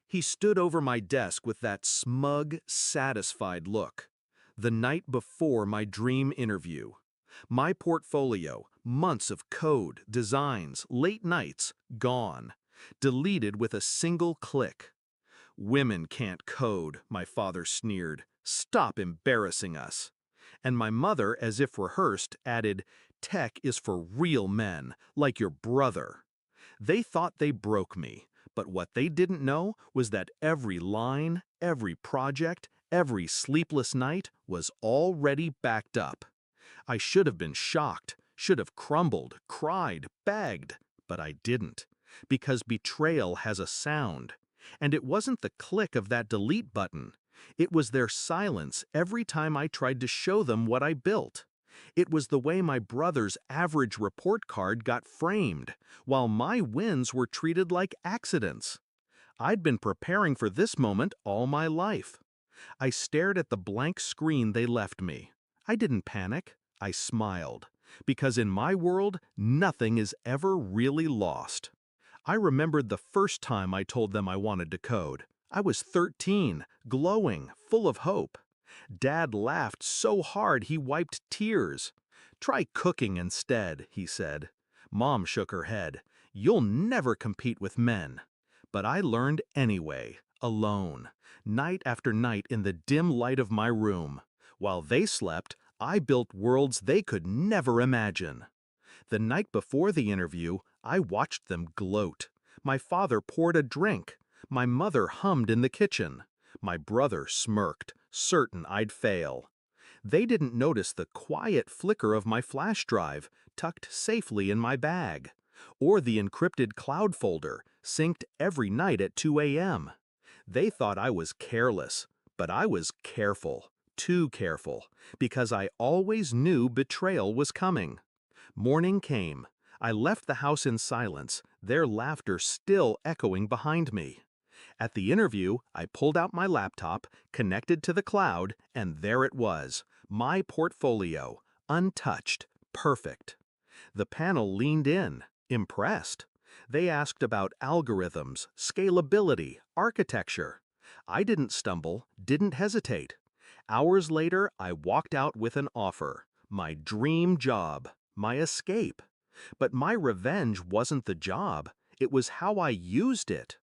He stood over my desk with that smug, satisfied look. The night before my dream interview. My portfolio, months of code, designs, late nights, gone. Deleted with a single click. "Women can't code," my father sneered. "Stop embarrassing us." And my mother, as if rehearsed, added, "Tech is for real men, like your brother." They thought they broke me, but what they didn't know was that every line, every project, every sleepless night was already backed up. I should have been shocked, should have crumbled, cried, begged, but I didn't, because betrayal has a sound. And it wasn't the click of that delete button. It was their silence every time I tried to show them what I built. It was the way my brother's average report card got framed, while my wins were treated like accidents. I'd been preparing for this moment all my life. I stared at the blank screen they left me. I didn't panic. I smiled. Because in my world, nothing is ever really lost. I remembered the first time I told them I wanted to code. I was 13, glowing, full of hope. Dad laughed so hard he wiped tears. "Try cooking instead," he said. Mom shook her head. "You'll never compete with men." But I learned anyway, alone, night after night in the dim light of my room. While they slept, I built worlds they could never imagine. The night before the interview, I watched them gloat. My father poured a drink. My mother hummed in the kitchen. My brother smirked, certain I'd fail. They didn't notice the quiet flicker of my flash drive, tucked safely in my bag, or the encrypted cloud folder, synced every night at 2 a.m. They thought I was careless, but I was careful, too careful, because I always knew betrayal was coming. Morning came. I left the house in silence, their laughter still echoing behind me. At the interview, I pulled out my laptop, connected to the cloud, and there it was, my portfolio, untouched, perfect. The panel leaned in, impressed. They asked about algorithms, scalability, architecture. I didn't stumble, didn't hesitate. Hours later, I walked out with an offer, my dream job, my escape. But my revenge wasn't the job, it was how I used it.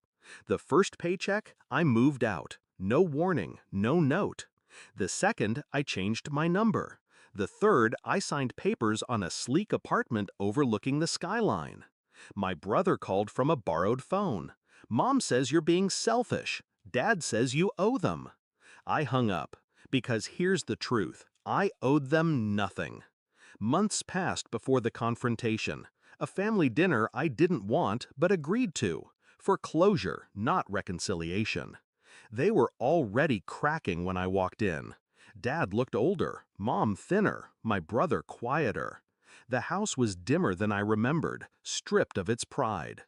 The first paycheck, I moved out. No warning, no note. The second, I changed my number. The third, I signed papers on a sleek apartment overlooking the skyline. My brother called from a borrowed phone. "Mom says you're being selfish. Dad says you owe them." I hung up, because here's the truth. I owed them nothing. Months passed before the confrontation. A family dinner I didn't want but agreed to. For closure, not reconciliation. They were already cracking when I walked in. Dad looked older, Mom thinner, my brother quieter. The house was dimmer than I remembered, stripped of its pride.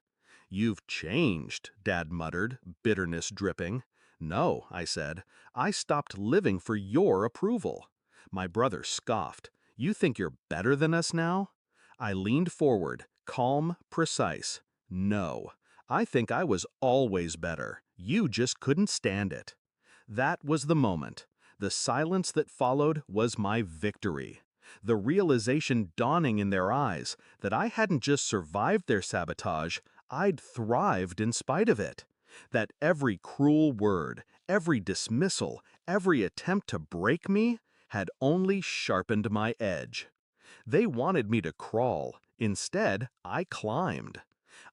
"You've changed," Dad muttered, bitterness dripping. "No," I said. "I stopped living for your approval." My brother scoffed. "You think you're better than us now?" I leaned forward, calm, precise. "No. I think I was always better. You just couldn't stand it." That was the moment. The silence that followed was my victory. The realization dawning in their eyes that I hadn't just survived their sabotage, I'd thrived in spite of it. That every cruel word, every dismissal, every attempt to break me had only sharpened my edge. They wanted me to crawl. Instead, I climbed.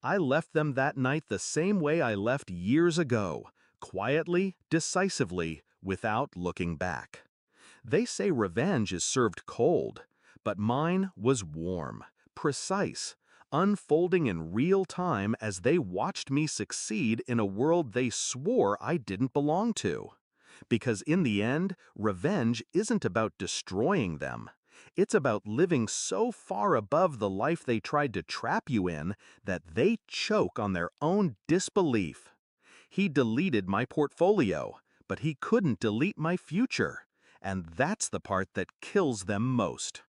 I left them that night the same way I left years ago, quietly, decisively, without looking back. They say revenge is served cold, but mine was warm, precise, unfolding in real time as they watched me succeed in a world they swore I didn't belong to. Because in the end, revenge isn't about destroying them. It's about living so far above the life they tried to trap you in that they choke on their own disbelief. He deleted my portfolio, but he couldn't delete my future. And that's the part that kills them most.